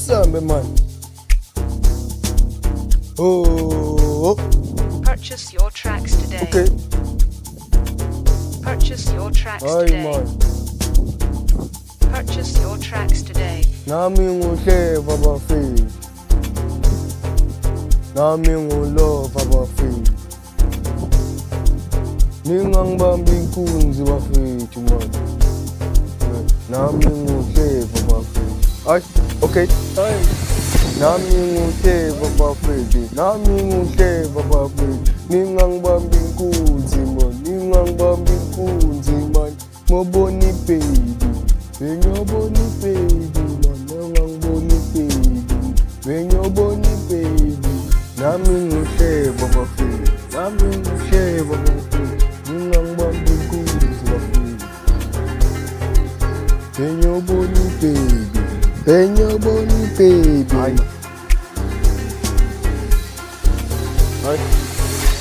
Sambe man. Oh. Purchase your tracks today. Okay. Purchase your tracks Ay today. man. Purchase your tracks today. Nami nguhleva bafethu. Nami ngulova bafethu. Ningangibambi inkunzi bafethu man. Nami nguhleva bafethu. Ay, okay. Ay. Nami nguhleva bafethu. Nami nguhleva bafethu. Ningangibambi inkunzi man. Ningangibambi inkunzi man. Ngoboni baby. Ngoboni baby man. Ngangiboni baby. Ngoboni baby. Nami nguhleva bafethu. Nami nguhleva bafethu. Ningangibambi inkunzi bafethu. Ngoboni baby. Ngoboni baby. Ay.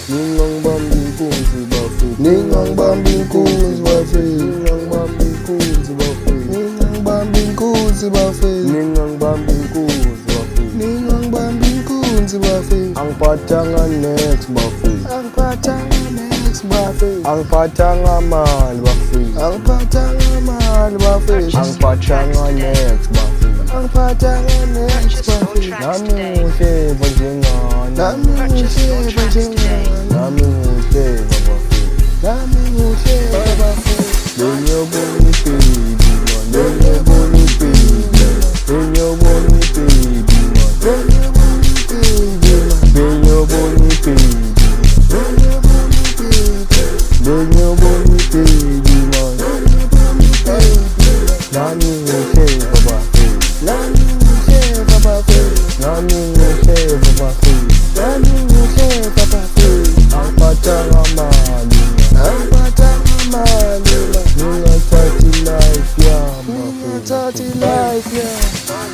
Ningangibambi inkunzi bafethu. Ningangibambi inkunzi bafethu. Ningangibambi inkunzi bafethu. Ningangibambi inkunzi bafethu. Ningangibambi inkunzi bafethu. Ningangibambi inkunzi bafethu. Angiphathanga next bafethu. Angiphathanga next bafethu. Angiphathanga mali bafethu. Angiphathanga mali bafethu. Angiphathanga next bafethu. Angiphathanga next bafethu. Nami nguhleva njengani. Nami nguhleva njengani. Nami nguhleva bafethu. Nami nguhleva bafethu. Ngiyobona baby man. Ngiyobona baby. Ngiyobona baby man. Ngiyobona baby. Ngiyobona baby man. Nami nguhleva bafethu. Nami nguhleva bafethu. Nami nguhleva bafethu. Nami nguhleva bafethu. Angiphathanga mali. Angiphathanga mali. Ngingathathi life yami. Ngingathathi life yami.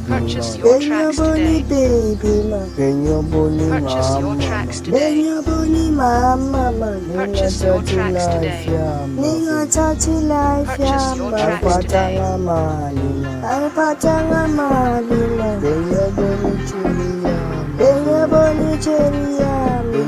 Purchase your tracks today. Ngiyobona Purchase your tracks today. Purchase your tracks today. Ningathathi life Purchase your yami. tracks today. Angiphathanga mali man. Ngiyabona ijeri yami.